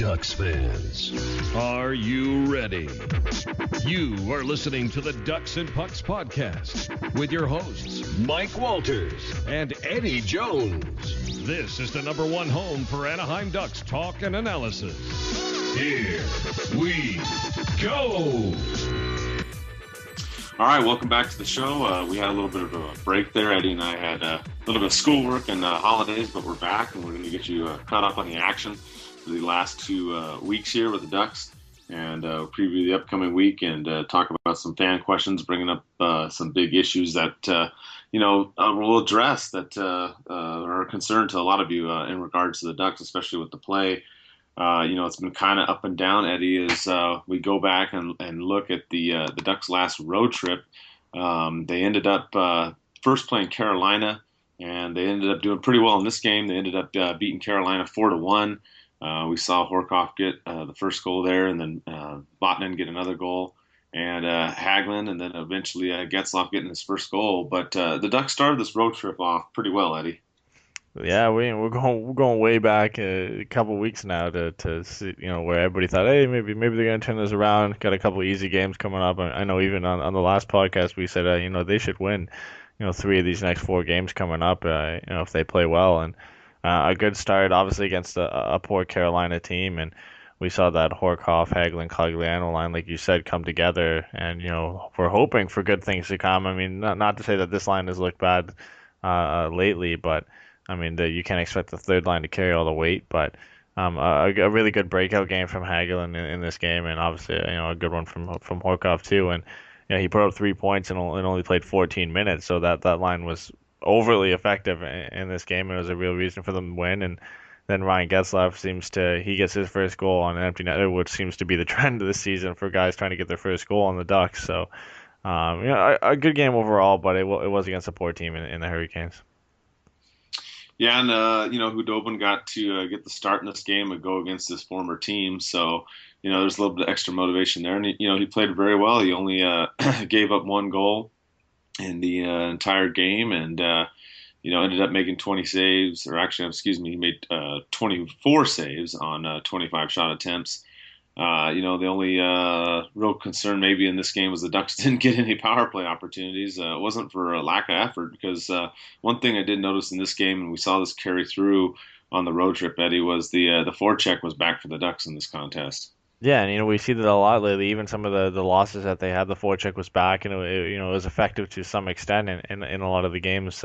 Ducks fans, are you ready? You are listening to the Ducks and Pucks podcast with your hosts, Mike Walters and Eddie Jones. This is the #1 home for Anaheim Ducks talk and analysis. Here we go. All right, welcome back to the show. We had a little bit of a break there. Eddy and I had a little bit of schoolwork and holidays, but we're back, and we're going to get you caught up on the action for the last 2 weeks here with the Ducks, and preview the upcoming week and talk about some fan questions, bringing up some big issues that, we'll address that are a concern to a lot of you in regards to the Ducks, especially with the play. It's been kind of up and down, Eddie, as we go back and look at the Ducks' last road trip. They ended up first playing Carolina, and they ended up doing pretty well in this game. They ended up beating Carolina 4-1. We saw Horcoff get the first goal there, and then Botman get another goal, and Hagelin, and then eventually Getzlaf getting his first goal. But the Ducks started this road trip off pretty well, Eddie. Yeah, we're going way back a couple weeks now to see, where everybody thought, hey, maybe they're gonna turn this around. Got a couple easy games coming up. I know even on the last podcast we said they should win 3 of these next 4 games coming up if they play well, and a good start obviously against a poor Carolina team, and we saw that Horcoff, Hagelin, Cogliano line, like you said, come together, and we're hoping for good things to come. I mean, not to say that this line has looked bad lately, but I mean, you can't expect the third line to carry all the weight, but a really good breakout game from Hagelin in this game, and obviously a good one from Horcoff too. And he put up 3 points and only played 14 minutes, so that line was overly effective in this game, and it was a real reason for them to win. And then Ryan Getzlaf he gets his first goal on an empty net, which seems to be the trend of the season for guys trying to get their first goal on the Ducks. So a good game overall, but it was against a poor team in the Hurricanes. Yeah, and Hudobin got to get the start in this game and go against his former team, so there's a little bit of extra motivation there, and he played very well. He only gave up 1 goal in the entire game, and ended up making 20 saves, or actually, he made 24 saves on 25 shot attempts. The only real concern maybe in this game was the Ducks didn't get any power play opportunities. It wasn't for a lack of effort, because one thing I did notice in this game, and we saw this carry through on the road trip, Eddie, was the forecheck was back for the Ducks in this contest. Yeah, and we see that a lot lately. Even some of the losses that they had, the forecheck was back, and it was effective to some extent in a lot of the games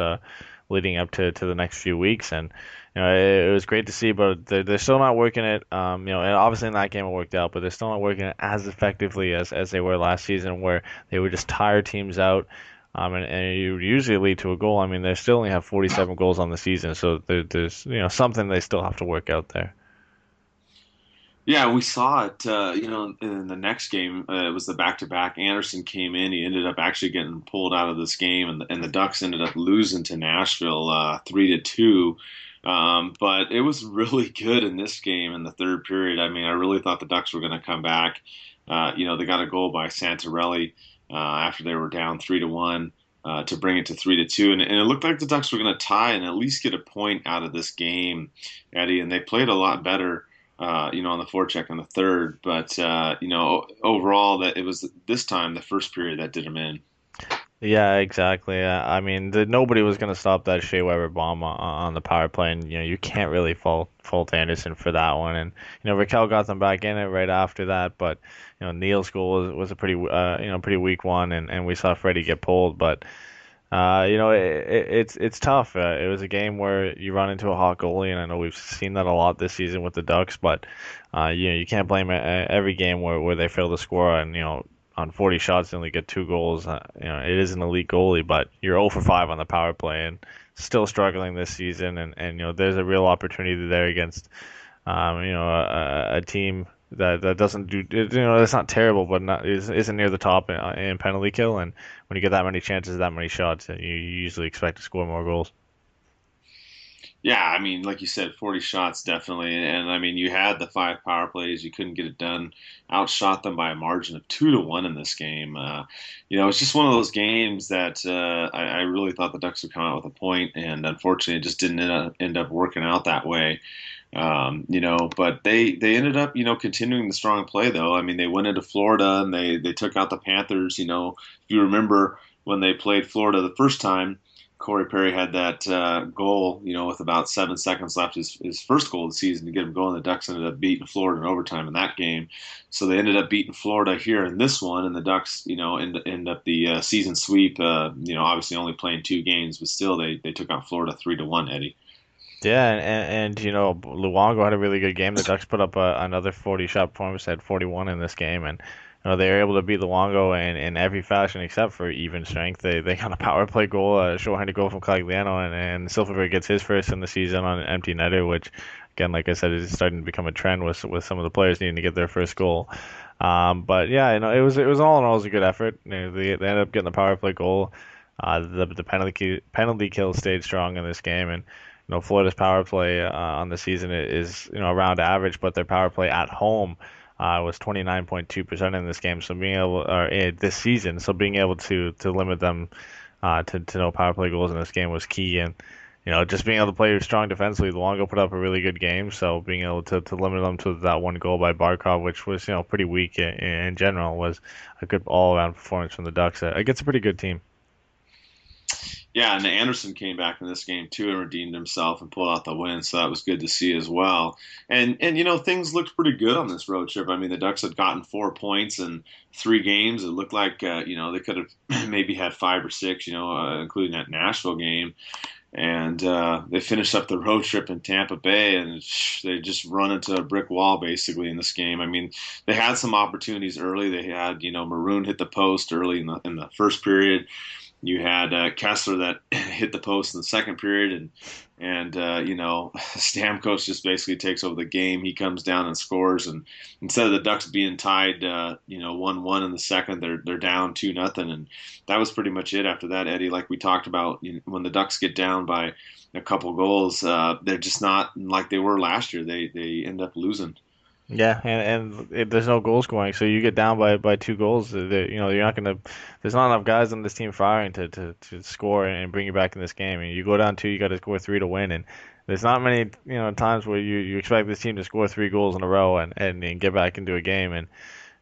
leading up to the next few weeks, and it was great to see. But they're still not working it. And obviously in that game it worked out, but they're still not working it as effectively as they were last season, where they would just tire teams out. And it would usually lead to a goal. I mean, they still only have 47 goals on the season, so there's something they still have to work out there. Yeah, we saw it, in the next game. It was the back-to-back. Anderson came in. He ended up actually getting pulled out of this game, and the Ducks ended up losing to Nashville 3-2. But it was really good in this game in the third period. I mean, I really thought the Ducks were going to come back. They got a goal by Santorelli after they were down 3-1 to bring it to 3-2. And it looked like the Ducks were going to tie and at least get a point out of this game, Eddie, and they played a lot better on the forecheck in the third, but overall, that it was this time the first period that did them in. Yeah, exactly. I mean, nobody was going to stop that Shea Weber bomb on the power play, and you can't really fault Anderson for that one. And Raquel got them back in it right after that, but Neal's goal was a pretty pretty weak one, and we saw Freddie get pulled, but. It's tough. It was a game where you run into a hot goalie, and I know we've seen that a lot this season with the Ducks. But you can't blame every game where they fail to score, and on 40 shots they only get 2 goals. It is an elite goalie, but you're 0 for 5 on the power play, and still struggling this season. And there's a real opportunity there against a team that doesn't do, it's not terrible, but isn't near the top in penalty kill. And when you get that many chances, that many shots, you usually expect to score more goals. Yeah, I mean, like you said, 40 shots definitely, and I mean, you had the 5 power plays, you couldn't get it done. Outshot them by a margin of 2-1 in this game. It's just one of those games that I really thought the Ducks would come out with a point, and unfortunately, it just didn't end up working out that way. But they ended up, continuing the strong play though. I mean, they went into Florida and they took out the Panthers. If you remember when they played Florida the first time, Corey Perry had that goal, with about 7 seconds left, his first goal of the season to get him going. The Ducks ended up beating Florida in overtime in that game. So they ended up beating Florida here in this one, and the Ducks, end up the season sweep, obviously only playing 2 games, but still they took out Florida 3-1, Eddie. Yeah, Luongo had a really good game. The Ducks put up another 40-shot performance, had 41 in this game, and they were able to beat Luongo in every fashion except for even strength. They got a power play goal, a shorthanded goal from Cogliano, and Silverberg gets his first in the season on an empty netter, which, again, like I said, is starting to become a trend with some of the players needing to get their first goal. But yeah, it was all in all, it was a good effort. They ended up getting the power play goal. The penalty kill stayed strong in this game, and Florida's power play on the season is around average, but their power play at home was 29.2% in this game. So this season, so being able to limit them to no power play goals in this game was key. And just being able to play strong defensively, Luongo put up a really good game. So being able to limit them to that one goal by Barkov, which was pretty weak in general, was a good all around performance from the Ducks against a pretty good team. Yeah, and Anderson came back in this game too and redeemed himself and pulled out the win, so that was good to see as well. And things looked pretty good on this road trip. I mean, the Ducks had gotten 4 points in 3 games. It looked like they could have maybe had 5 or 6, including that Nashville game. And they finished up the road trip in Tampa Bay, and they just run into a brick wall basically in this game. I mean, they had some opportunities early. They had Maroon hit the post early in the first period. You had Kessler that hit the post in the second period, and Stamkos just basically takes over the game. He comes down and scores, and instead of the Ducks being tied, 1-1 in the second, they're down 2-0, and that was pretty much it. After that, Eddie, like we talked about, when the Ducks get down by a couple goals, they're just not like they were last year. They end up losing. Yeah, and there's no goal scoring, so you get down by 2 goals. You're not gonna. There's not enough guys on this team firing to score and bring you back in this game. And you go down 2, you got to score 3 to win. And there's not many times where you expect this team to score 3 goals in a row and get back into a game. And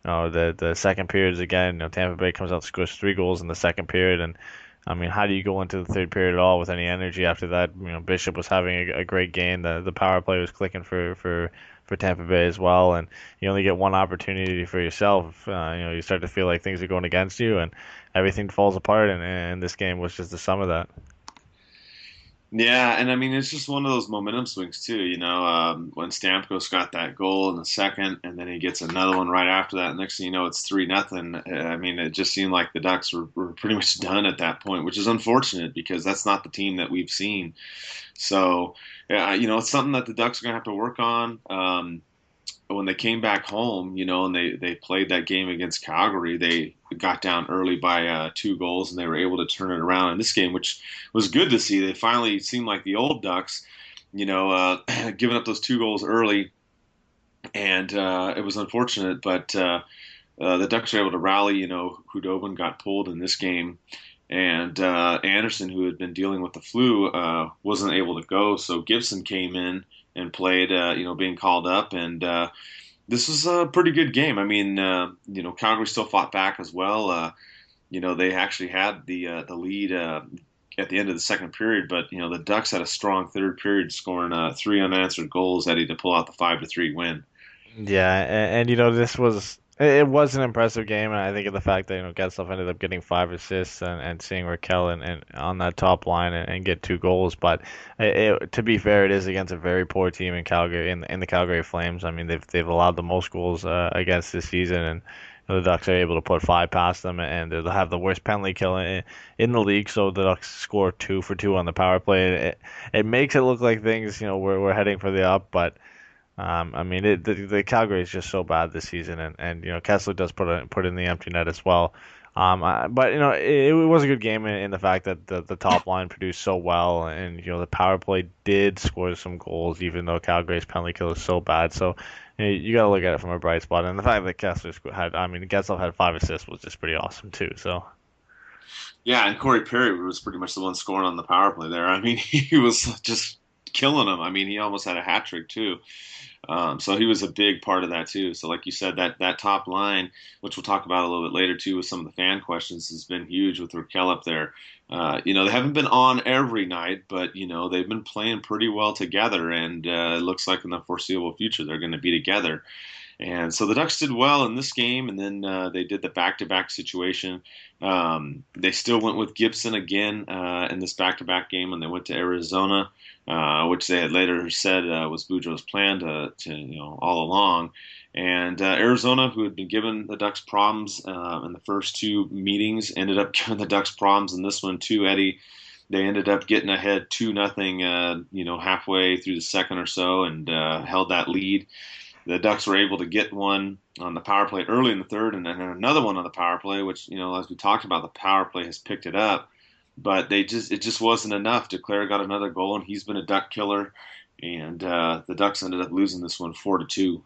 the second period is again, Tampa Bay comes out and scores 3 goals in the second period. And I mean, how do you go into the third period at all with any energy after that? Bishop was having a great game. The power play was clicking for Tampa Bay as well, and you only get one opportunity for yourself. You start to feel like things are going against you, and everything falls apart. And this game was just the sum of that. Yeah, and I mean, it's just one of those momentum swings too. When Stamkos got that goal in the second, and then he gets another one right after that. Next thing you know, it's 3-0. I mean, it just seemed like the Ducks were pretty much done at that point, which is unfortunate because that's not the team that we've seen. So, it's something that the Ducks are going to have to work on. When they came back home, and they played that game against Calgary, they got down early by 2 goals, and they were able to turn it around in this game, which was good to see. They finally seemed like the old Ducks, giving up those 2 goals early, and it was unfortunate, but the Ducks were able to rally. Hudobin got pulled in this game, and Anderson, who had been dealing with the flu, wasn't able to go. So Gibson came in and played, being called up. And this was a pretty good game. I mean, Calgary still fought back as well. They actually had the lead at the end of the second period, but, the Ducks had a strong third period, scoring 3 unanswered goals, Eddie, to pull out the 5-3 win. Yeah, and this was it was an impressive game, and I think of the fact that Getzlaf ended up getting 5 assists and seeing Raquel and on that top line and get 2 goals. But to be fair, it is against a very poor team in Calgary in the Calgary Flames. I mean, they've allowed the most goals against this season, and the Ducks are able to put 5 past them, and they'll have the worst penalty kill in the league. So the Ducks score 2 for 2 on the power play. It makes it look like things we're heading for the up, but. I mean, the Calgary is just so bad this season, and Kessler does put in the empty net as well. But it was a good game in the fact that the top line produced so well, and the power play did score some goals, even though Calgary's penalty kill is so bad. So you got to look at it from a bright spot, and the fact that Getzlaf had 5 assists was just pretty awesome too. So. Yeah, and Corey Perry was pretty much the one scoring on the power play there. I mean, he was just killing them. I mean, he almost had a hat trick too. So he was a big part of that too. So like you said, that top line, which we'll talk about a little bit later too, with some of the fan questions, has been huge with Raquel up there. They haven't been on every night, but they've been playing pretty well together, and it looks like in the foreseeable future they're going to be together. And so the Ducks did well in this game, and then they did the back-to-back situation. They still went with Gibson again in this back-to-back game when they went to Arizona, which they had later said was Boudreau's plan to all along. And Arizona, who had been giving the Ducks problems in the first two meetings, ended up giving the Ducks problems in this one too, Eddie. They ended up getting ahead 2-0, halfway through the second or so, and held that lead. The Ducks were able to get one on the power play early in the third, and then another one on the power play, which, as we talked about, the power play has picked it up. But it just wasn't enough. DeClaire got another goal, and he's been a Duck killer. And the Ducks ended up losing this one 4-2.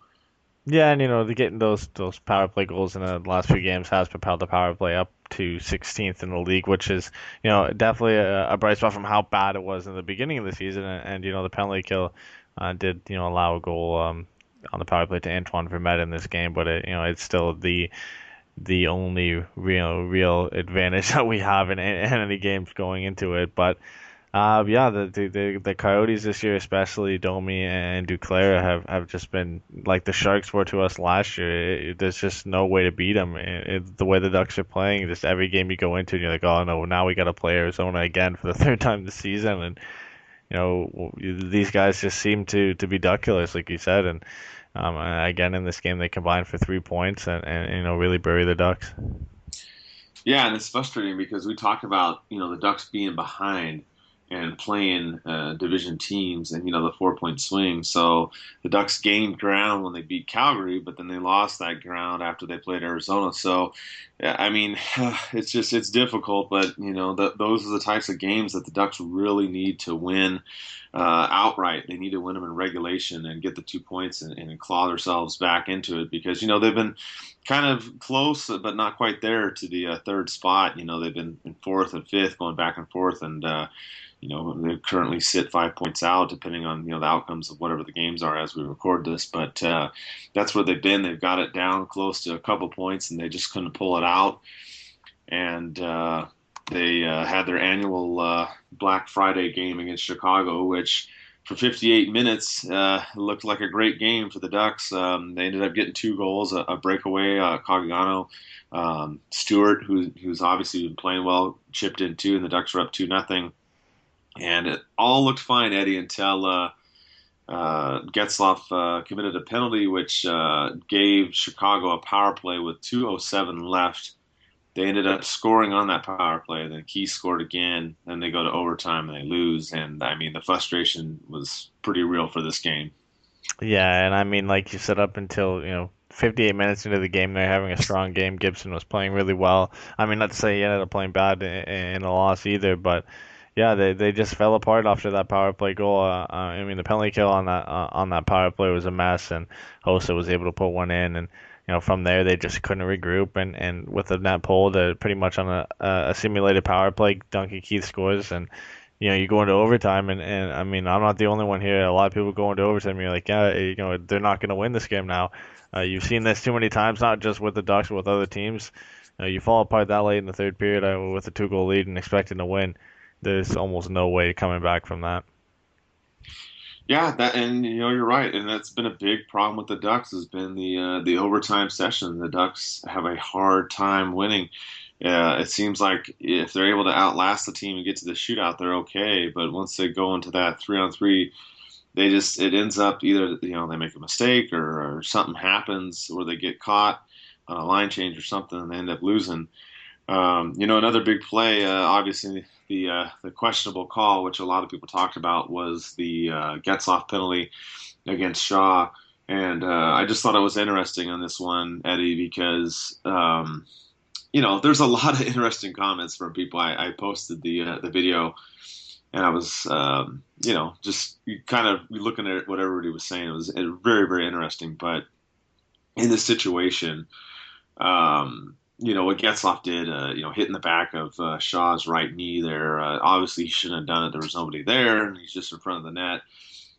Yeah, and getting those power play goals in the last few games has propelled the power play up to 16th in the league, which is definitely a bright spot from how bad it was in the beginning of the season. And the penalty kill did allow a goal on the power play to Antoine Vermette in this game, but it's still the only real advantage that we have in any games going into it. But the Coyotes this year, especially Domi and Duclair, have just been like the Sharks were to us last year. There's just no way to beat them. The way the Ducks are playing, just every game you go into, and you're like, oh no, now we got to play Arizona again for the third time this season, and these guys just seem to be Duck killers, like you said, and again in this game they combined for 3 points and really bury the Ducks. Yeah, and it's frustrating because we talk about the Ducks being behind and playing division teams and the 4-point swing. So the Ducks gained ground when they beat Calgary, but then they lost that ground after they played Arizona. So I mean, it's difficult, but those are the types of games that the Ducks really need to win outright. They need to win them in regulation and get the 2 points and claw themselves back into it, because they've been kind of close but not quite there to the third spot. They've been in fourth and fifth, going back and forth, and they currently sit 5 points out, depending on the outcomes of whatever the games are as we record this. But that's where they've been. They've got it down close to a couple points, and they just couldn't pull it out. And they had their annual Black Friday game against Chicago, which for 58 minutes looked like a great game for the Ducks. They ended up getting 2 goals, a breakaway, Caggiano. Stewart, who's obviously been playing well, chipped in too, and the Ducks were up 2-0. And it all looked fine, Eddie, until Getzlaf committed a penalty, which gave Chicago a power play with 2:07 left. They ended up scoring on that power play. Then Key scored again. Then they go to overtime and they lose. And, I mean, the frustration was pretty real for this game. Yeah, and I mean, like you said, up until, 58 minutes into the game, they're having a strong game. Gibson was playing really well. I mean, not to say he ended up playing bad in the loss either, but yeah, they just fell apart after that power play goal. I mean, the penalty kill on that power play was a mess, and Hossa was able to put one in, and from there they just couldn't regroup, and with the net pulled, pretty much on a simulated power play, Duncan Keith scores, and you go into overtime, and I mean, I'm not the only one here. A lot of people go into overtime, and you're like, yeah, they're not going to win this game now. You've seen this too many times, not just with the Ducks, but with other teams. You fall apart that late in the third period with a 2-goal lead and expecting to win. There's almost no way coming back from that. Yeah, and you're right, and that's been a big problem with the Ducks, has been the overtime session. The Ducks have a hard time winning. It seems like if they're able to outlast the team and get to the shootout, they're okay. But once they go into that 3-on-3, it ends up either they make a mistake or something happens where they get caught on a line change or something, and they end up losing. Another big play, obviously the questionable call, which a lot of people talked about, was the Getzlaf penalty against Shaw. And I just thought it was interesting on this one, Eddie, because, there's a lot of interesting comments from people. I posted the video, and I was, just kind of looking at what everybody was saying. It was very, very interesting. But in this situation, what Getzlaf did, hitting the back of Shaw's right knee there. Obviously, he shouldn't have done it. There was nobody there, and he's just in front of the net.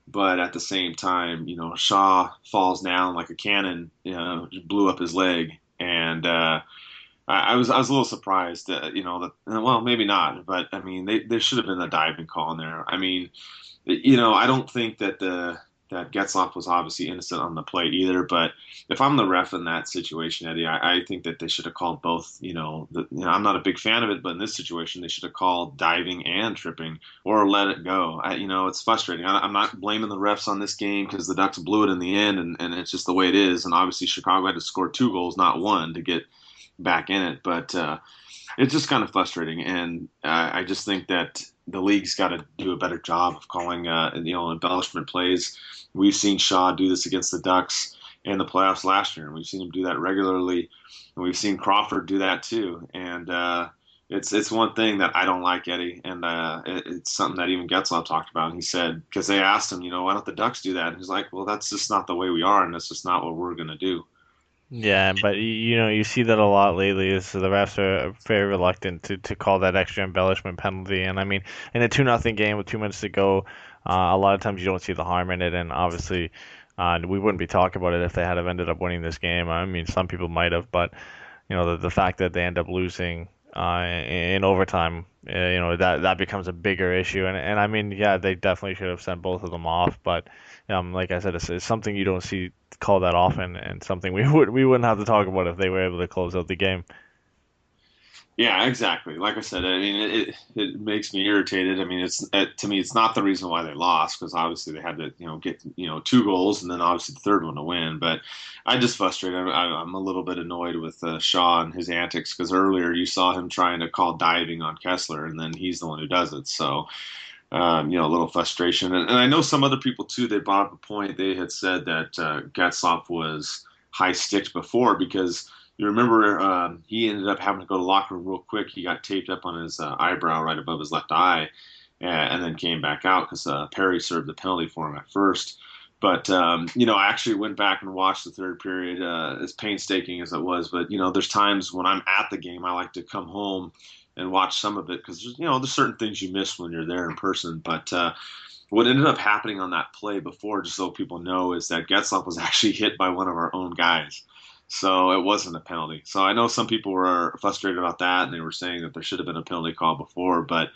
But at the same time, Shaw falls down like a cannon, just blew up his leg, and I was a little surprised that well, maybe not, but I mean there should have been a diving call in there. I mean, I don't think that Getzlaf was obviously innocent on the play either. But if I'm the ref in that situation, Eddie, I think that they should have called both. I'm not a big fan of it, but in this situation, they should have called diving and tripping or let it go. It's frustrating. I'm not blaming the refs on this game because the Ducks blew it in the end, and it's just the way it is. And obviously, Chicago had to score 2 goals, not 1, to get back in it. But it's just kind of frustrating, and I just think that the league's got to do a better job of calling embellishment plays. We've seen Shaw do this against the Ducks in the playoffs last year, and we've seen him do that regularly, and we've seen Crawford do that too. And it's one thing that I don't like, Eddie, and it's something that even Getzlaf talked about. And he said, because they asked him, why don't the Ducks do that? And he's like, well, that's just not the way we are, and that's just not what we're going to do. Yeah, but you see that a lot lately. Is the refs are very reluctant to call that extra embellishment penalty, and I mean, in a 2-0 game with 2 minutes to go, a lot of times you don't see the harm in it, and obviously, we wouldn't be talking about it if they had have ended up winning this game. I mean, some people might have, but the fact that they end up losing in overtime, that becomes a bigger issue, and I mean, yeah, they definitely should have sent both of them off, but like I said, it's something you don't see called that often, and something we wouldn't have to talk about if they were able to close out the game. Yeah, exactly. Like I said, I mean, it makes me irritated. I mean, to me, it's not the reason why they lost, because obviously they had to, get 2 goals and then obviously the third one to win. But I just frustrated. I'm a little bit annoyed with Shaw and his antics, because earlier you saw him trying to call diving on Kessler, and then he's the one who does it. So, a little frustration. And I know some other people too. They brought up a point. They had said that Getzlaf was high sticked before, because you remember he ended up having to go to the locker room real quick. He got taped up on his eyebrow right above his left eye, and then came back out because Perry served the penalty for him at first. But, I actually went back and watched the third period, as painstaking as it was. But, there's times when I'm at the game, I like to come home and watch some of it, because, there's certain things you miss when you're there in person. But what ended up happening on that play before, just so people know, is that Getzlaf was actually hit by one of our own guys. So it wasn't a penalty. So I know some people were frustrated about that, and they were saying that there should have been a penalty call before, but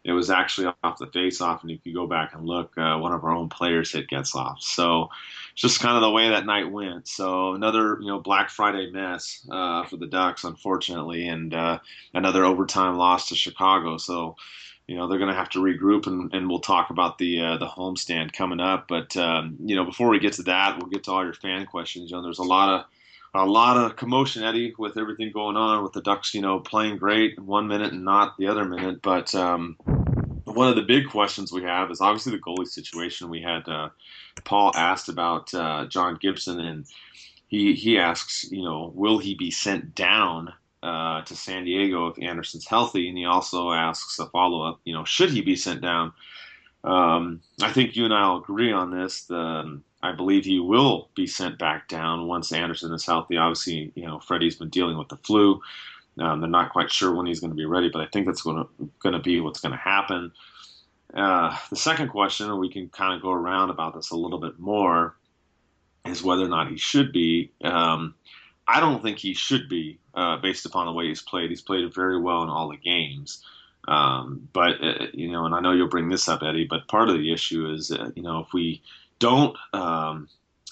it was actually off the face-off, and if you go back and look, one of our own players hit Getzlaf. So it's just kind of the way that night went. So another, Black Friday mess for the Ducks, unfortunately, and another overtime loss to Chicago. So they're going to have to regroup, and we'll talk about the homestand coming up. But before we get to that, we'll get to all your fan questions. There's a lot of commotion, Eddie, with everything going on with the Ducks, playing great 1 minute and not the other minute. But one of the big questions we have is obviously the goalie situation. We had Paul asked about John Gibson, and he asks, will he be sent down to San Diego if Anderson's healthy? And he also asks a follow-up, should he be sent down? I think you and I will agree on this. I believe he will be sent back down once Anderson is healthy. Obviously, Freddie's been dealing with the flu. They're not quite sure when he's going to be ready, but I think that's going to be what's going to happen. The second question, and we can kind of go around about this a little bit more, is whether or not he should be. I don't think he should be, based upon the way he's played. He's played very well in all the games. But and I know you'll bring this up, Eddie, but part of the issue is, if we don't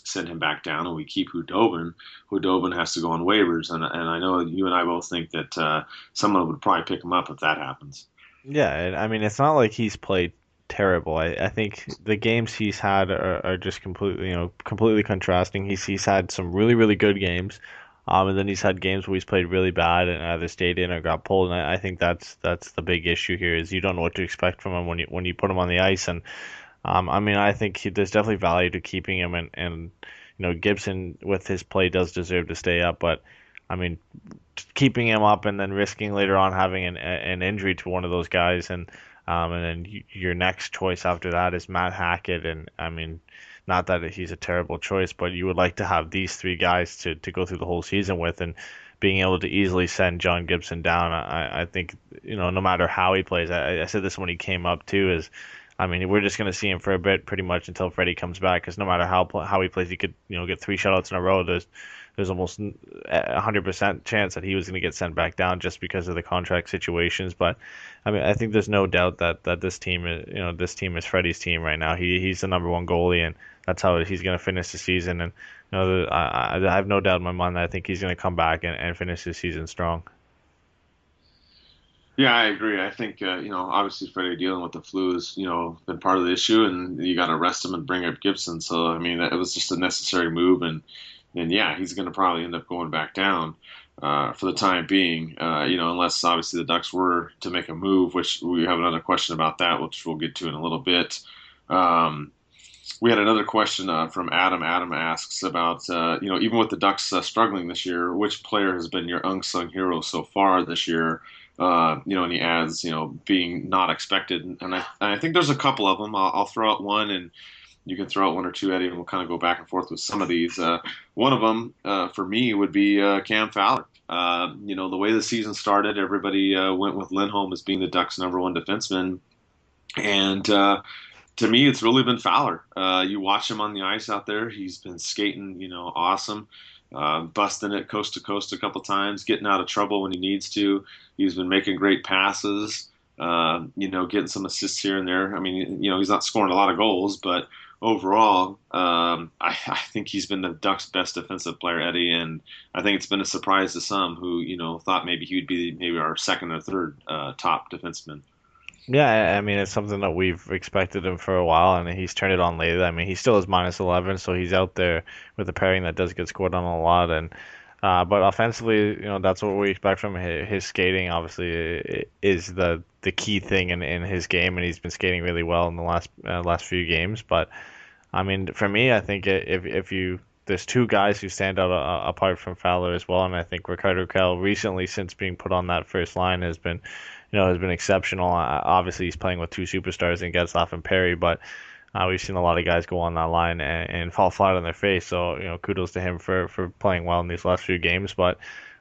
send him back down and we keep Hudobin has to go on waivers. And I know you and I both think that someone would probably pick him up if that happens. Yeah, I mean, it's not like he's played terrible. I think the games he's had are just completely contrasting. He's had some really, really good games. And then he's had games where he's played really bad and either stayed in or got pulled. And I think that's the big issue here, is you don't know what to expect from him when you put him on the ice. And I mean, I think there's definitely value to keeping him, and Gibson with his play does deserve to stay up. But I mean, keeping him up and then risking later on having an injury to one of those guys, and then your next choice after that is Matt Hackett. And I mean, not that he's a terrible choice, but you would like to have these 3 guys to go through the whole season with, and being able to easily send John Gibson down. I think, no matter how he plays, I said this when he came up too, is, I mean, we're just going to see him for a bit pretty much until Freddie comes back, because no matter how he plays, he could, get 3 shutouts in a row. There's almost a 100% chance that he was going to get sent back down just because of the contract situations. But I mean, I think there's no doubt that this team is Freddie's team right now. He's the number one goalie, and that's how he's going to finish the season. And I have no doubt in my mind that I think he's going to come back and finish the season strong. Yeah, I agree. I think, obviously Freddie dealing with the flu has, been part of the issue, and you got to rest him and bring up Gibson. So, I mean, it was just a necessary move, and yeah, he's going to probably end up going back down for the time being, unless obviously the Ducks were to make a move, which we have another question about that, which we'll get to in a little bit. We had another question from Adam. Adam asks about, even with the Ducks struggling this year, which player has been your unsung hero so far this year? And he adds, being not expected. And I think there's a couple of them. I'll throw out one, and you can throw out one or two, Eddie, and we'll kind of go back and forth with some of these. One of them, for me, would be Cam Fowler. The way the season started, everybody went with Lindholm as being the Ducks' number one defenseman. And to me, it's really been Fowler. You watch him on the ice out there. He's been skating, awesome. Busting it coast to coast a couple times, getting out of trouble when he needs to. He's been making great passes, getting some assists here and there. I mean, he's not scoring a lot of goals, but overall, I think he's been the Ducks' best defensive player, Eddie, and I think it's been a surprise to some who, thought maybe he would be maybe our second or third top defenseman. Yeah, I mean, it's something that we've expected him for a while, and he's turned it on lately. I mean, he still is minus 11, so he's out there with a pairing that does get scored on a lot. And but offensively, that's what we expect from him. His skating, obviously, is the key thing in his game, and he's been skating really well in the last few games. But I mean, for me, I think there's two guys who stand out apart from Fowler as well, and I think Rickard Rakell recently, since being put on that first line, has been exceptional. Obviously, he's playing with two superstars in Getzlaf and Perry, but we've seen a lot of guys go on that line and fall flat on their face. So, kudos to him for playing well in these last few games. But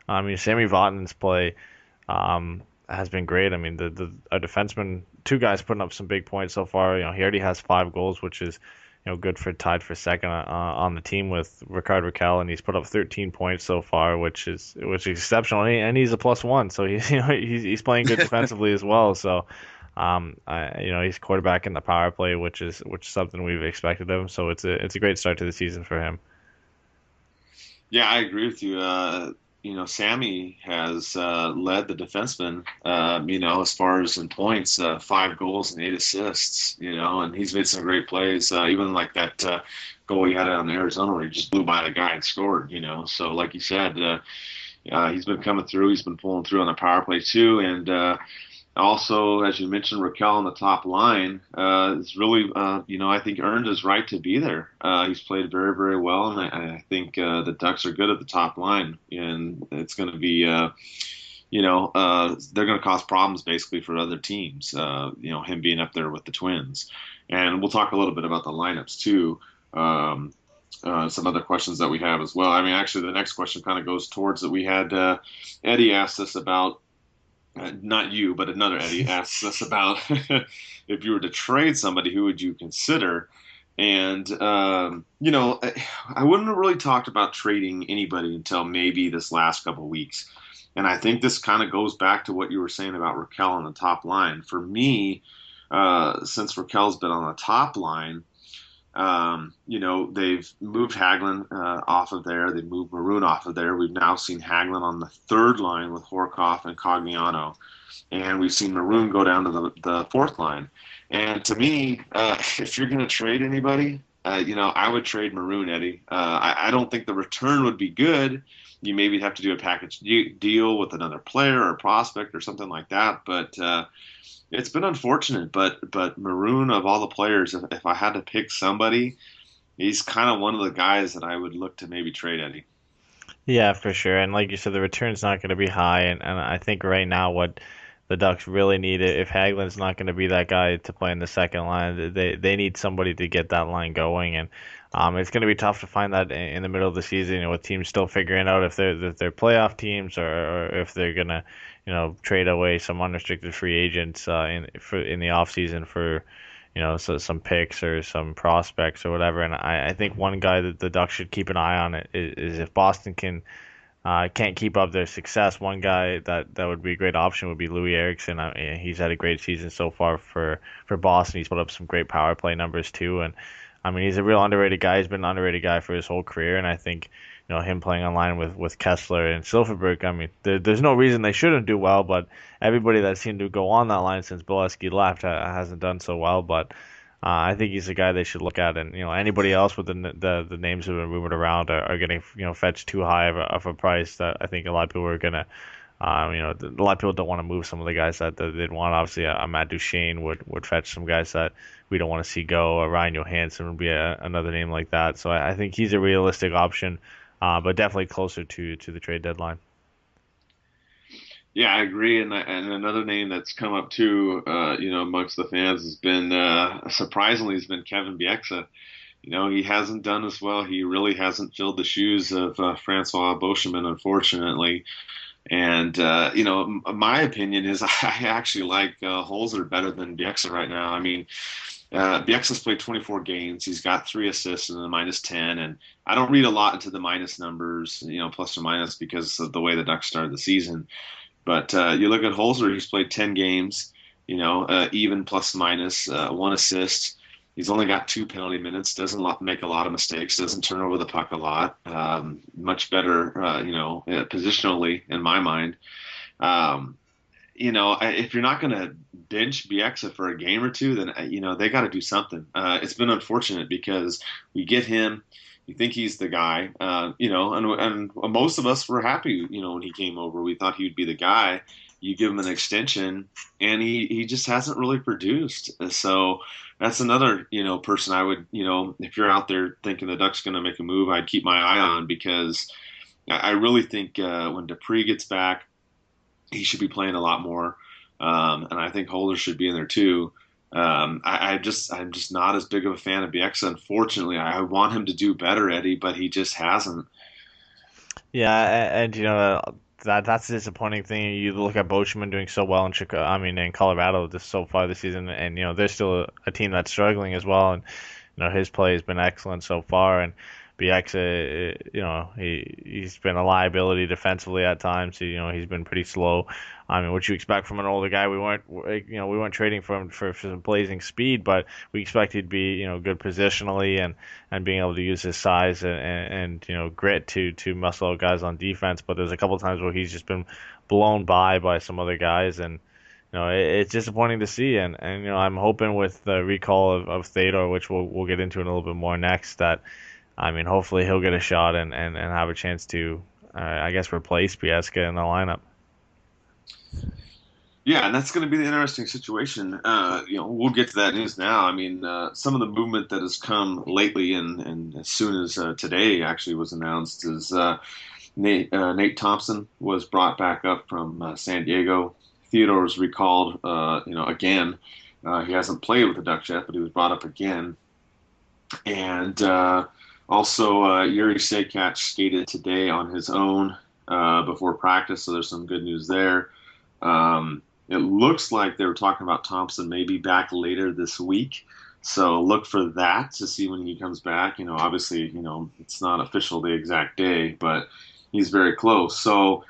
I mean, Sami Vatanen's play has been great. I mean, our defenseman, two guys putting up some big points so far. He already has 5 goals, which is good for tied for second on the team with Rickard Rakell, and he's put up 13 points so far, which is exceptional. And he's a +1, so he's playing good defensively as well. So, he's quarterback in the power play, which is something we've expected of him. So it's a great start to the season for him. Yeah, I agree with you. Sammy has led the defensemen, as far as in points, 5 goals and 8 assists, and he's made some great plays, even like that goal he had on Arizona where he just blew by the guy and scored, So like you said, he's been coming through. He's been pulling through on the power play too. And also, as you mentioned, Rakell on the top line is really, I think earned his right to be there. He's played very, very well, and I think the Ducks are good at the top line, and it's going to be, they're going to cause problems basically for other teams. Him being up there with the Twins, and we'll talk a little bit about the lineups too. Some other questions that we have as well. I mean, actually, the next question kind of goes towards that we had Eddie asked us about. Not you, but another Eddie asks us about if you were to trade somebody, who would you consider? And, I wouldn't have really talked about trading anybody until maybe this last couple of weeks. And I think this kind of goes back to what you were saying about Rakell on the top line. For me, since Rakell's been on the top line, they've moved Hagelin off of there. They've moved Maroon off of there. We've now seen Hagelin on the third line with Horkoff and Cogniano. And we've seen Maroon go down to the fourth line. And to me, if you're going to trade anybody, I would trade Maroon, Eddie. I don't think the return would be good. You maybe have to do a package deal with another player or prospect or something like that. But it's been unfortunate, but Maroon, of all the players, if I had to pick somebody, he's kind of one of the guys that I would look to maybe trade, Eddie. Yeah, for sure. And like you said, the return's not going to be high. And I think right now what the Ducks really need, if Hagelin's not going to be that guy to play in the second line, they need somebody to get that line going. And It's going to be tough to find that in the middle of the season, with teams still figuring out if they're playoff teams, or if they're gonna, trade away some unrestricted free agents in the off season for, so some picks or some prospects or whatever. And I think one guy that the Ducks should keep an eye on is if Boston can't keep up their success. One guy that would be a great option would be Louis Eriksson. He's had a great season so far for Boston. He's put up some great power play numbers too, and he's a real underrated guy. He's been an underrated guy for his whole career, and I think him playing on line with Kessler and Silfverberg. There's no reason they shouldn't do well, but everybody that seemed to go on that line since Bolesky left hasn't done so well. But I think he's a guy they should look at, and anybody else with the names that have been rumored around are getting fetched too high of a price that I think a lot of people are gonna. A lot of people don't want to move some of the guys that they'd want. Obviously, Matt Duchene would fetch some guys that we don't want to see go. Ryan Johansson would be another name like that. So I think he's a realistic option, but definitely closer to the trade deadline. Yeah, I agree. And another name that's come up too, amongst the fans has been surprisingly has been Kevin Bieksa. He hasn't done as well. He really hasn't filled the shoes of Francois Beauchemin, unfortunately. And, my opinion is I actually like Holzer better than Bieksa right now. Bieksa's played 24 games. He's got 3 assists and a -10. And I don't read a lot into the minus numbers, plus or minus, because of the way the Ducks started the season. But you look at Holzer, he's played 10 games, even plus minus, 1 assist. He's only got 2 penalty minutes, doesn't make a lot of mistakes, doesn't turn over the puck a lot. Much better, positionally in my mind. If you're not going to bench Bieksa for a game or two, then, they got to do something. It's been unfortunate because we get him. You think he's the guy, and most of us were happy, when he came over. We thought he would be the guy. You give him an extension, and he just hasn't really produced. So that's another, person I would, if you're out there thinking the Ducks going to make a move, I'd keep my eye on, because I really think when Dupree gets back, he should be playing a lot more, and I think Holder should be in there too. I'm just not as big of a fan of Bieksa. Unfortunately, I want him to do better, Eddie, but he just hasn't. Yeah, and that's the disappointing thing. You look at Beauchemin doing so well in Chicago, in Colorado so far this season, and they're still a team that's struggling as well, and his play has been excellent so far. And Bieksa, he's been a liability defensively at times. He's been pretty slow. What you expect from an older guy? We weren't trading for him for some blazing speed, but we expect he'd be, good positionally and being able to use his size and grit to muscle out guys on defense. But there's a couple times where he's just been blown by some other guys, and it's disappointing to see. And I'm hoping with the recall of Theodore, which we'll get into in a little bit more next, that hopefully he'll get a shot and have a chance to, replace Bieksa in the lineup. Yeah, and that's going to be the interesting situation. We'll get to that news now. Some of the movement that has come lately, and as soon as today actually was announced, is Nate Thompson was brought back up from San Diego. Theodore was recalled, again. He hasn't played with the Ducks yet, but he was brought up again. And also, Jiri Sekac skated today on his own before practice, so there's some good news there. It looks like they were talking about Thompson maybe back later this week, so look for that to see when he comes back. Obviously, it's not official the exact day, but he's very close. So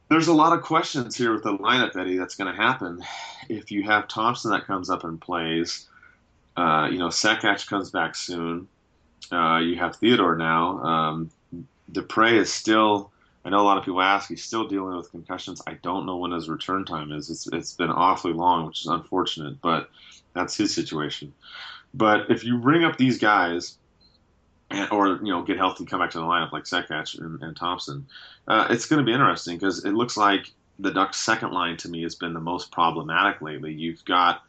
there's a lot of questions here with the lineup, Eddie, that's going to happen. If you have Thompson that comes up and plays, Sekac comes back soon. You have Theodore now. Dupre is still, I know a lot of people ask, he's still dealing with concussions. I don't know when his return time is. It's been awfully long, which is unfortunate, but that's his situation. But if you bring up these guys, or get healthy, come back to the lineup like Sekac and Thompson, it's going to be interesting, because it looks like the Ducks' second line to me has been the most problematic lately. You've got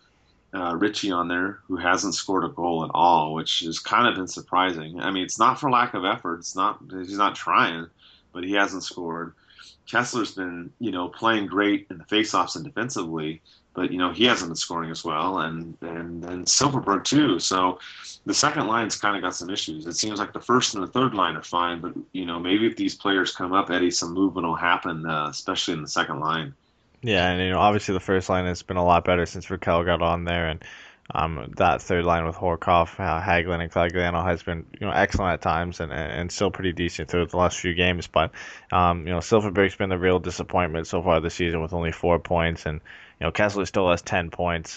Ritchie on there, who hasn't scored a goal at all, which has kind of been surprising. It's not for lack of effort. He's not trying, but he hasn't scored. Kessler's been, playing great in the faceoffs and defensively, but he hasn't been scoring as well, and Silverberg too. So the second line's kind of got some issues. It seems like the first and the third line are fine, but maybe if these players come up, Eddie, some movement will happen, especially in the second line. Yeah, and obviously the first line has been a lot better since Raquel got on there, and that third line with Horkoff, Hagelin, and Clagliano has been excellent at times, and still pretty decent through the last few games. But Silverberg's been the real disappointment so far this season with only 4 points, and Kessler still has 10 points.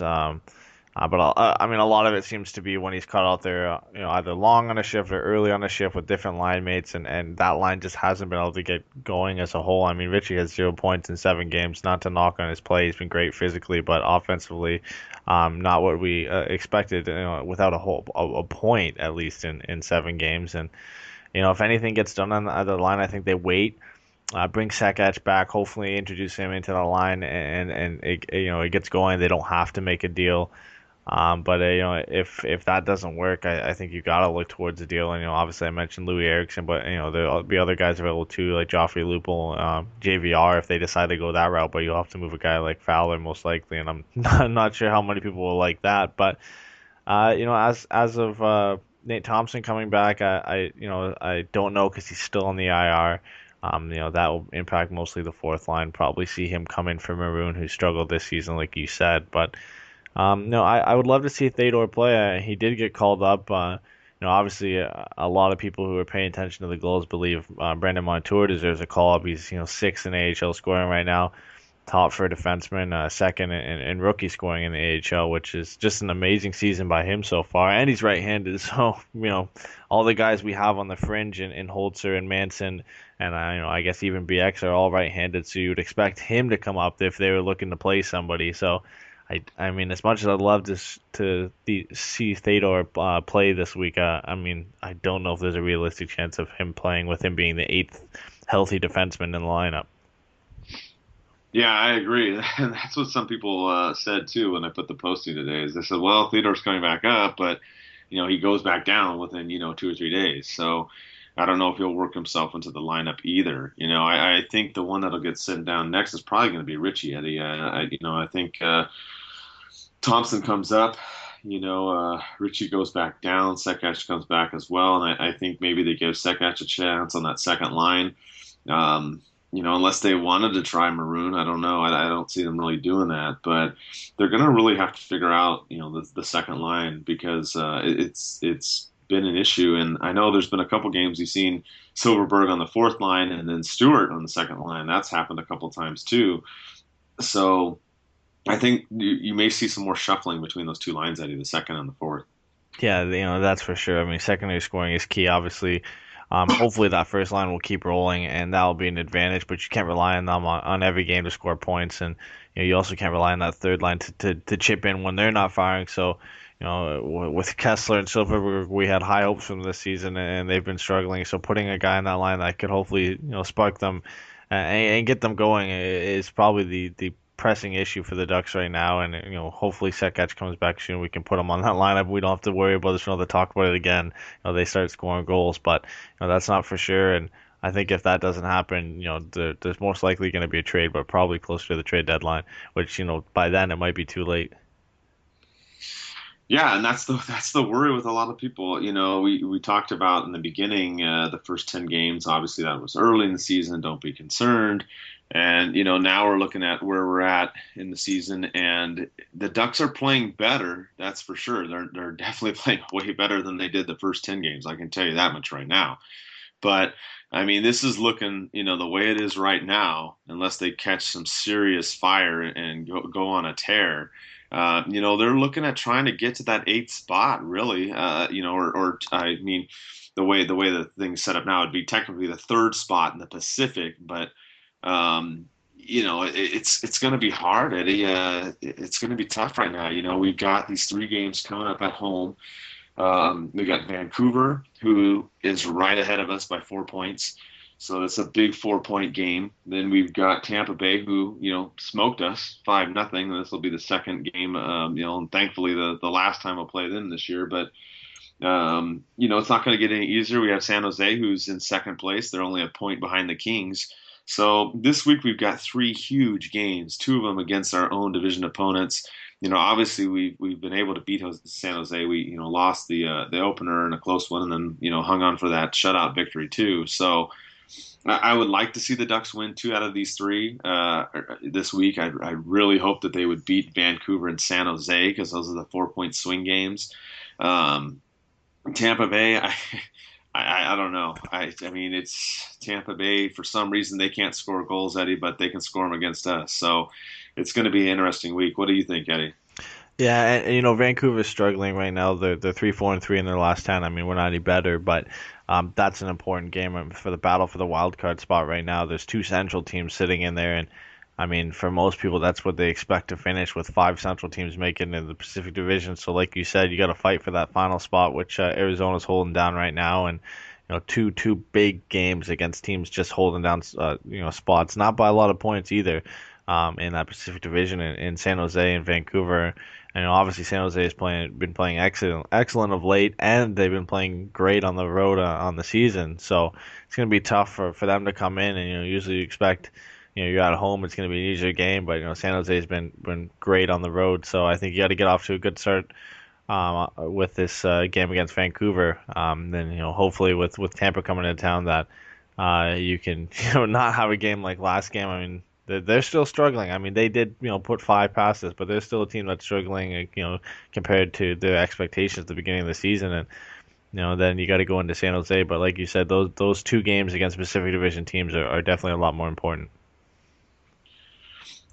But I mean, a lot of it seems to be when he's caught out there, either long on a shift or early on a shift with different line mates, and that line just hasn't been able to get going as a whole. I mean, Richie has 0 points in 7 games. Not to knock on his play, he's been great physically, but offensively, not what we expected. Without a point at least in 7 games, and if anything gets done on the other line, I think they wait. Bring Sekac back, hopefully introduce him into the line, and it gets going. They don't have to make a deal. But if that doesn't work, I think you gotta look towards the deal. And obviously I mentioned Louis Eriksson, but there'll be other guys available too, like Joffrey Lupul, JVR, if they decide to go that route. But you'll have to move a guy like Fowler most likely, and I'm not sure how many people will like that. But as of Nate Thompson coming back, I don't know because he's still on the IR. That will impact mostly the fourth line. Probably see him come in for Maroon, who struggled this season, like you said. But no, I would love to see Theodore play. He did get called up. Obviously, a lot of people who are paying attention to the goals believe Brandon Montour deserves a call up. He's sixth in AHL scoring right now, top for a defenseman, second in rookie scoring in the AHL, which is just an amazing season by him so far. And he's right-handed, so all the guys we have on the fringe in Holzer and Manson, and I guess even BX are all right-handed. So you would expect him to come up if they were looking to play somebody. So. I mean, as much as I'd love to see Theodore play this week, I mean, I don't know if there's a realistic chance of him playing with him being the 8th healthy defenseman in the lineup. Yeah, I agree. And that's what some people said, too, when I put the posting today. Is they said, well, Theodore's coming back up, but, he goes back down within, 2 or 3 days. So I don't know if he'll work himself into the lineup either. I think the one that'll get sent down next is probably going to be Richie, Eddie. I think Thompson comes up, Richie goes back down, Sekac comes back as well, and I think maybe they give Sekac a chance on that second line. Unless they wanted to try Maroon, I don't know. I don't see them really doing that, but they're going to really have to figure out, the second line because it's been an issue. And I know there's been a couple games you've seen Silverberg on the fourth line and then Stewart on the second line. That's happened a couple times too. So I think you may see some more shuffling between those two lines, Eddie, the second and the fourth. Yeah, that's for sure. I mean, secondary scoring is key, obviously. Hopefully that first line will keep rolling, and that will be an advantage. But you can't rely on them on every game to score points, and you also can't rely on that third line to chip in when they're not firing. So, with Kessler and Silverberg, we had high hopes from this season, and they've been struggling. So putting a guy in that line that could hopefully spark them and get them going is probably the pressing issue for the Ducks right now, and hopefully Sekac comes back soon. We can put him on that lineup. We don't have to worry about this. To talk about it again. They start scoring goals, but that's not for sure. And I think if that doesn't happen, there's most likely going to be a trade, but probably closer to the trade deadline. Which by then it might be too late. Yeah, and that's the worry with a lot of people. We talked about in the beginning the first 10 games. Obviously, that was early in the season. Don't be concerned. And, now we're looking at where we're at in the season, and the Ducks are playing better. That's for sure. They're definitely playing way better than they did the first 10 games. I can tell you that much right now. But, I mean, this is looking, the way it is right now, unless they catch some serious fire and go on a tear. They're looking at trying to get to that 8th spot, really. Or I mean, the way the thing's set up now, it'd be technically the 3rd spot in the Pacific, but it's going to be hard, Eddie. It's going to be tough right now. We've got these 3 games coming up at home. We got Vancouver, who is right ahead of us by 4 points. So that's a big 4-point game. Then we've got Tampa Bay, who, smoked us 5-0. And this will be the second game, and thankfully the last time we'll play them this year. But, it's not going to get any easier. We have San Jose, who's in second place. They're only a point behind the Kings. So this week we've got three huge games, two of them against our own division opponents. Obviously we've been able to beat San Jose. We lost the opener in a close one, and then hung on for that shutout victory too. So I would like to see the Ducks win two out of these three this week. I really hope that they would beat Vancouver and San Jose because those are the 4-point swing games. Um, Tampa Bay, I don't know. I mean, it's Tampa Bay. For some reason, they can't score goals, Eddie, but they can score them against us. So it's going to be an interesting week. What do you think, Eddie? Yeah, and Vancouver's struggling right now. They're 3-4-3 in their last 10. I mean, we're not any better, but that's an important game for the battle for the wild card spot right now. There's two Central teams sitting in there, and I mean, for most people, that's what they expect to finish with five Central teams making in the Pacific Division. So, like you said, you got to fight for that final spot, which Arizona's holding down right now, and two big games against teams just holding down spots, not by a lot of points either, in that Pacific Division in San Jose and Vancouver. And obviously San Jose has been playing excellent of late, and they've been playing great on the road on the season. So it's going to be tough for them to come in, and usually you expect you're at home, it's going to be an easier game, but San Jose has been great on the road. So I think you got to get off to a good start with this game against Vancouver. Then hopefully with Tampa coming into town that you can not have a game like last game. I mean, they're still struggling. I mean, they did put five past us, but they're still a team that's struggling compared to their expectations at the beginning of the season. And then you got to go into San Jose. But like you said, those two games against Pacific Division teams are definitely a lot more important.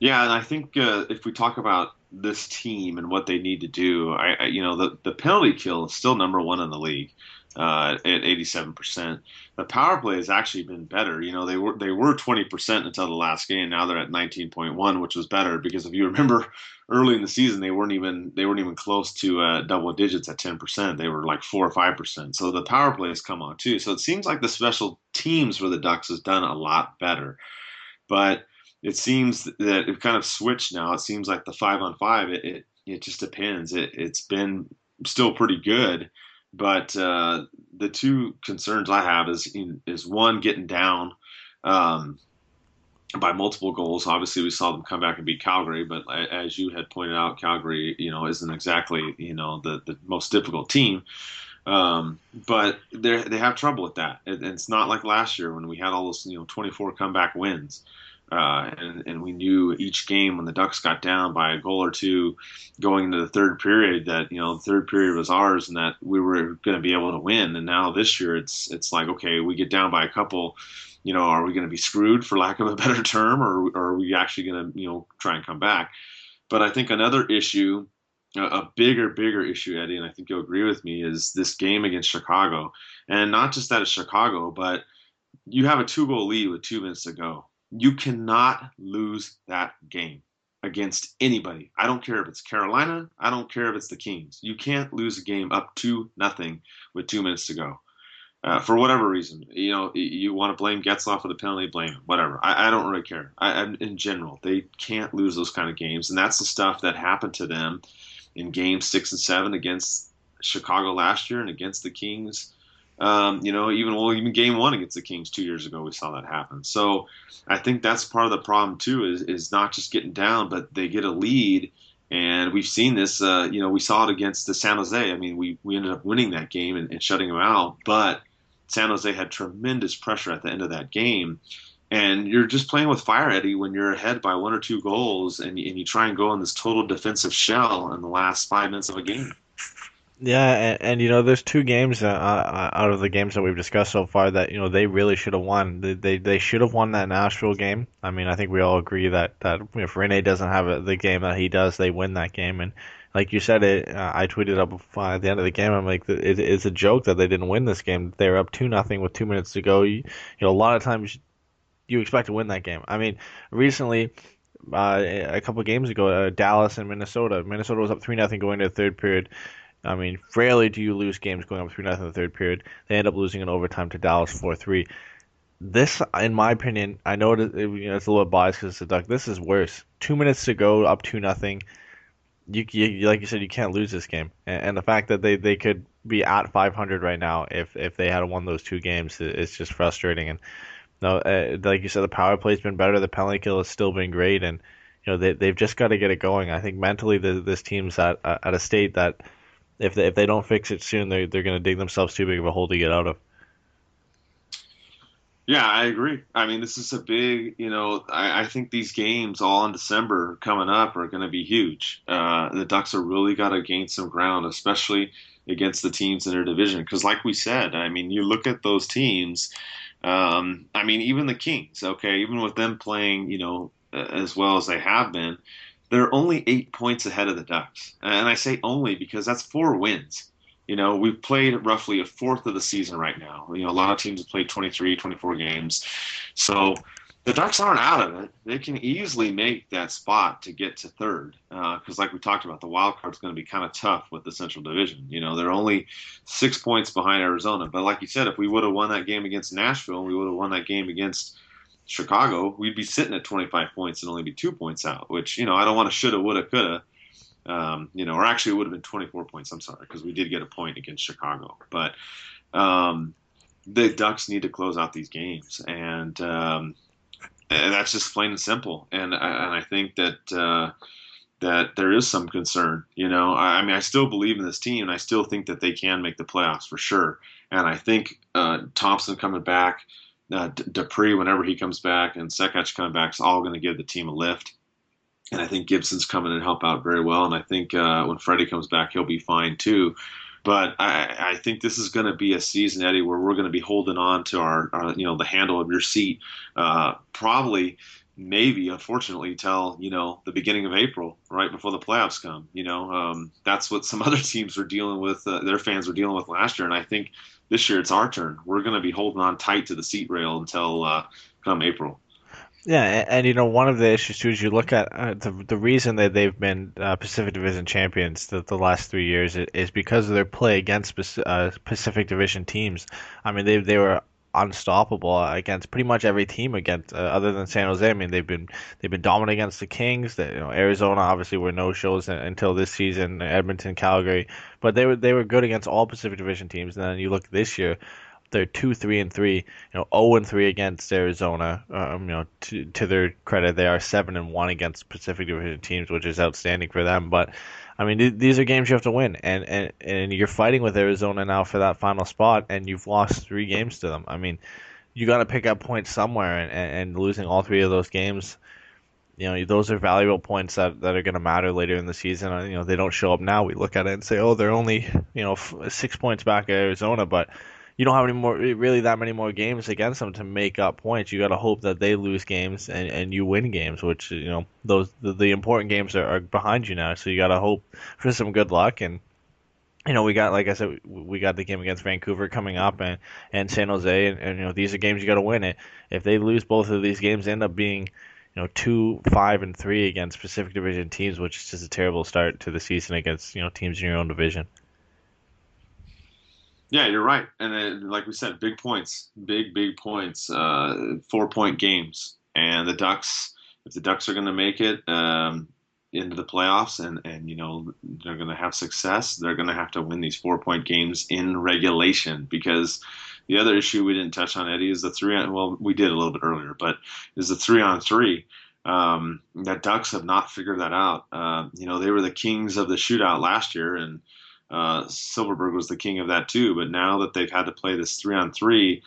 Yeah, and I think if we talk about this team and what they need to do, the penalty kill is still number one in the league at 87%. The power play has actually been better. They were 20% until the last game. Now they're at 19.1, which was better because if you remember early in the season, they weren't even close to double digits at 10%. They were like 4 or 5%. So the power play has come on too. So it seems like the special teams for the Ducks has done a lot better, but it seems that it kind of switched now. It seems like the 5-on-5, it just depends. It's been still pretty good, but the two concerns I have is one, getting down by multiple goals. Obviously, we saw them come back and beat Calgary, but as you had pointed out, Calgary isn't exactly the most difficult team. But they have trouble with that. It's not like last year when we had all those 24 comeback wins. And we knew each game when the Ducks got down by a goal or two going into the third period that the third period was ours and that we were going to be able to win. And now this year it's like, okay, we get down by a couple, are we going to be screwed, for lack of a better term, or are we actually going to try and come back? But I think another issue, a bigger issue, Eddie, and I think you'll agree with me, is this game against Chicago. And not just that it's Chicago, but you have a 2-goal lead with 2 minutes to go. You cannot lose that game against anybody. I don't care if it's Carolina. I don't care if it's the Kings. You can't lose a game up 2-0 with 2 minutes to go. For whatever reason, you want to blame Getzlaf for the penalty, blame him, whatever. I don't really care. In general, they can't lose those kind of games. And that's the stuff that happened to them in games 6 and 7 against Chicago last year and against the Kings. Even game 1 against the Kings 2 years ago, we saw that happen. So I think that's part of the problem too, is not just getting down, but they get a lead. And we've seen this, we saw it against the San Jose. I mean, we ended up winning that game and shutting them out, but San Jose had tremendous pressure at the end of that game. And you're just playing with fire, Eddie, when you're ahead by 1 or 2 goals and you try and go in this total defensive shell in the last 5 minutes of a game. Yeah, and there's 2 games out of the games that we've discussed so far that they really should have won. They should have won that Nashville game. I mean, I think we all agree that if Rene doesn't have the game that he does, they win that game. And like you said, I tweeted up at the end of the game. I'm like, it's a joke that they didn't win this game. They were up 2-0 with 2 minutes to go. A lot of times you expect to win that game. I mean, recently. A couple of games ago, Dallas and Minnesota. Minnesota was up 3-0 going to the third period. I mean, rarely do you lose games going up 3-0 in the third period. They end up losing in overtime to Dallas 4-3. This, in my opinion, I know it's a little biased because it's a Duck. This is worse. 2 minutes to go, up 2-0. You like you said, you can't lose this game. And the fact that they could be at 500 right now if they had won those 2 games, it's just frustrating. And No, like you said, the power play's been better. The penalty kill has still been great, and they've just got to get it going. I think mentally, this team's at a state that if they don't fix it soon, they're going to dig themselves too big of a hole to get out of. Yeah, I agree. I mean, this is a big, I think these games all in December coming up are going to be huge. The Ducks are really got to gain some ground, especially against the teams in their division. Because, like we said, I mean, you look at those teams. I mean, even the Kings, okay, even with them playing, as well as they have been, they're only 8 points ahead of the Ducks. And I say only because that's 4 wins. We've played roughly a fourth of the season right now. A lot of teams have played 23, 24 games. So the Ducks aren't out of it. They can easily make that spot to get to third. Because like we talked about, the wild card's going to be kind of tough with the Central Division. They're only 6 points behind Arizona. But like you said, if we would have won that game against Nashville, we would have won that game against Chicago, we'd be sitting at 25 points and only be 2 points out, which, I don't want to shoulda, woulda, coulda. Or actually it would have been 24 points. I'm sorry, because we did get a point against Chicago. But the Ducks need to close out these games, and that's just plain and simple. And I think that that there is some concern. I mean, I still believe in this team, and I still think that they can make the playoffs for sure. And I think Thompson coming back, Dupree whenever he comes back, and Sekac coming back is all going to give the team a lift. And I think Gibson's coming and help out very well. And I think when Freddie comes back, he'll be fine too. But I think this is going to be a season, Eddie, where we're going to be holding on to our the handle of your seat, probably, maybe, unfortunately, till the beginning of April, right before the playoffs come. That's what some other teams were dealing with. Their fans were dealing with last year, and I think this year it's our turn. We're going to be holding on tight to the seat rail until come April. Yeah, and one of the issues too is you look at the reason that they've been Pacific Division champions the last 3 years is because of their play against Pacific Division teams. I mean, they were unstoppable against pretty much every team against other than San Jose. I mean, they've been dominant against the Kings. Arizona obviously were no shows until this season. Edmonton, Calgary, but they were good against all Pacific Division teams. And then you look this year. They're 2-3-3, 0-3 against Arizona. To their credit, they are 7-1 against Pacific Division teams, which is outstanding for them. But I mean, these are games you have to win, and you're fighting with Arizona now for that final spot, and you've lost 3 games to them. I mean, you got to pick up points somewhere, and losing all 3 of those games, those are valuable points that are going to matter later in the season. They don't show up now. We look at it and say, oh, they're only 6 points back at Arizona, but you don't have really that many more games against them to make up points. You got to hope that they lose games and you win games, which those the important games are behind you now. So you got to hope for some good luck. And we got, like I said, we got the game against Vancouver coming up and San Jose, and these are games you got to win. It if they lose both of these games, end up being 2-5-3 against Pacific Division teams, which is just a terrible start to the season against teams in your own division. Yeah, you're right. And then, like we said, big points, big points, 4-point games. And the Ducks, if the Ducks are going to make it into the playoffs and they're going to have success, they're going to have to win these 4-point games in regulation. Because the other issue we didn't touch on, Eddie, is well, we did a little bit earlier, but is the 3-on-3. That Ducks have not figured that out. They were the kings of the shootout last year, and Silverberg was the king of that too, but now that they've had to play this 3-on-3,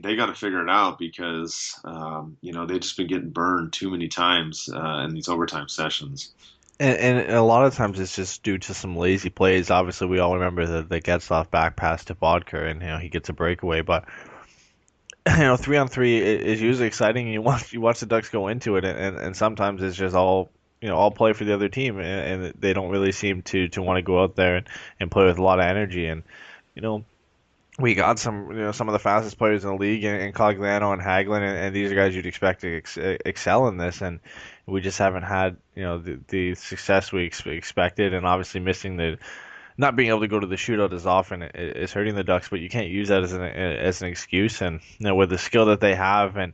they got to figure it out because they've just been getting burned too many times in these overtime sessions. And a lot of times it's just due to some lazy plays. Obviously, we all remember the Getzlaf back pass to Bodker, and he gets a breakaway. But 3-on-3 is usually exciting. And you watch the Ducks go into it, and sometimes it's just all play for the other team, and they don't really seem to want to go out there and play with a lot of energy. And we got some of the fastest players in the league in Cogliano and Hagelin, and these are guys you'd expect to excel in this, and we just haven't had the success we expected, and obviously not being able to go to the shootout as often is hurting the Ducks, but you can't use that as an excuse. And with the skill that they have, and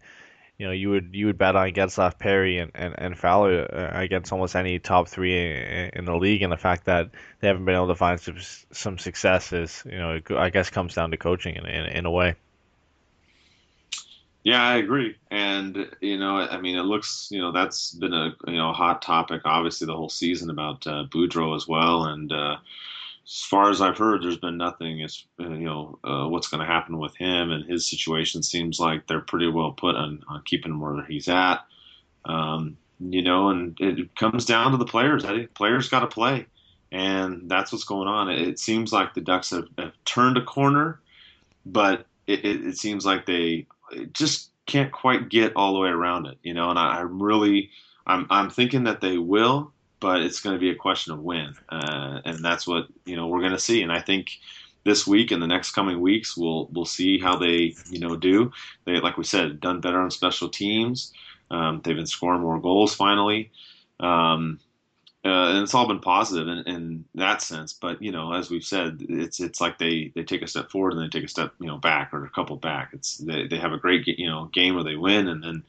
you would bet on Getzlaf, Perry, and Fowler against almost any top 3 in the league, and the fact that they haven't been able to find some success is, I guess, comes down to coaching in a way. Yeah, I agree. And, I mean, it looks, that's been a, hot topic, obviously, the whole season about Boudreaux as well. And as far as I've heard, there's been nothing as, what's going to happen with him. And his situation seems like they're pretty well put on keeping him where he's at. And it comes down to the players. I think players got to play. And that's what's going on. It seems like the Ducks have turned a corner, but it seems like they just can't quite get all the way around it, and I'm thinking that they will, but it's going to be a question of when, and that's what we're going to see. And I think this week and the next coming weeks we'll see how they do. They, like we said, done better on special teams. They've been scoring more goals finally. And it's all been positive in that sense. But, as we've said, it's like they take a step forward and they take a step, back or a couple back. They have a great, game where they win and then,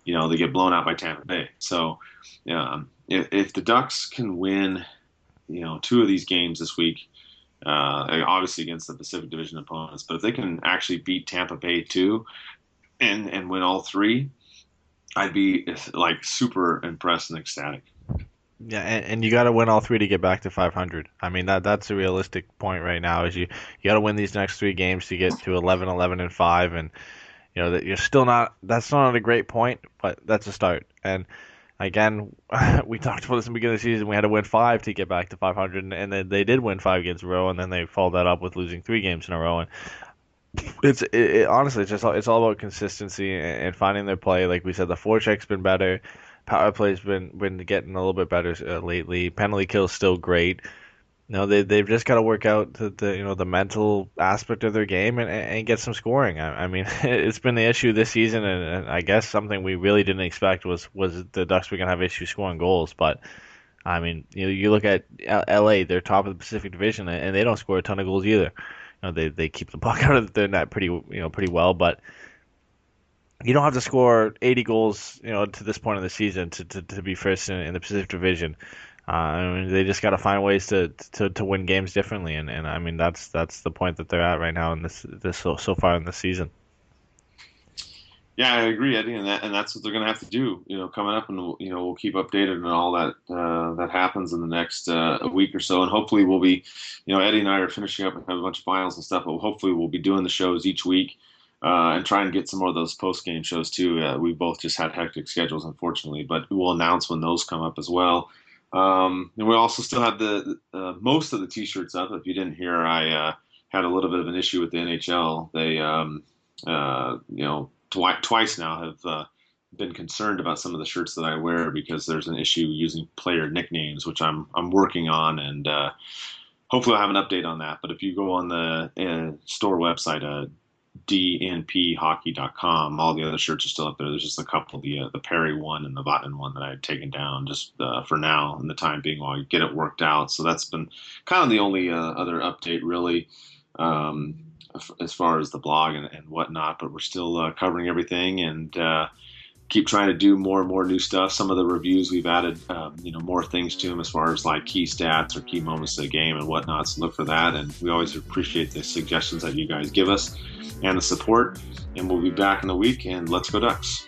they get blown out by Tampa Bay. So if the Ducks can win, two of these games this week, obviously against the Pacific Division opponents, but if they can actually beat Tampa Bay too and win all three, I'd be like super impressed and ecstatic. Yeah, and you got to win all three to get back to 500. I mean, that's a realistic point right now. Is you got to win these next three games to get to 11, 11, and 5, and that you're still not. That's not a great point, but that's a start. And again, we talked about this in the beginning of the season. We had to win 5 to get back to 500, and then they did win 5 games in a row, and then they followed that up with losing 3 games in a row. And honestly, it's all about consistency and finding their play. Like we said, the forecheck's been better. Power play's been getting a little bit better lately. Penalty kill's still great. They've just got to work out the mental aspect of their game and get some scoring. I mean, it's been the issue this season, and I guess something we really didn't expect was the Ducks were gonna have issues scoring goals. But I mean, you look at LA, they're top of the Pacific Division, and they don't score a ton of goals either. They keep the puck out of their net pretty well, but you don't have to score 80 goals, to this point in the season to be first in the Pacific Division. I mean, they just got to find ways to win games differently, and I mean that's the point that they're at right now in this so far in the season. Yeah, I agree, Eddie, and that's what they're going to have to do. Coming up, and we'll keep updated on all that that happens in the next week or so, and hopefully we'll be, Eddie and I are finishing up and have a bunch of finals and stuff, but hopefully we'll be doing the shows each week. And try and get some more of those post-game shows too. We both just had hectic schedules, unfortunately, but we'll announce when those come up as well. And we also still have the most of the T-shirts up. If you didn't hear, I had a little bit of an issue with the NHL. They, twice now have been concerned about some of the shirts that I wear because there's an issue using player nicknames, which I'm working on, and hopefully I'll have an update on that. But if you go on the store website, DNPhockey.com. All the other shirts are still up there. There's just a couple, the Perry one and the Vatanen one that I had taken down just for now in the time being while I get it worked out. So that's been kind of the only other update really as far as the blog and whatnot. But we're still covering everything and keep trying to do more and more new stuff. Some of the reviews we've added, more things to them as far as like key stats or key moments of the game and whatnot. So look for that. And we always appreciate the suggestions that you guys give us and the support. And we'll be back in a week. And let's go Ducks.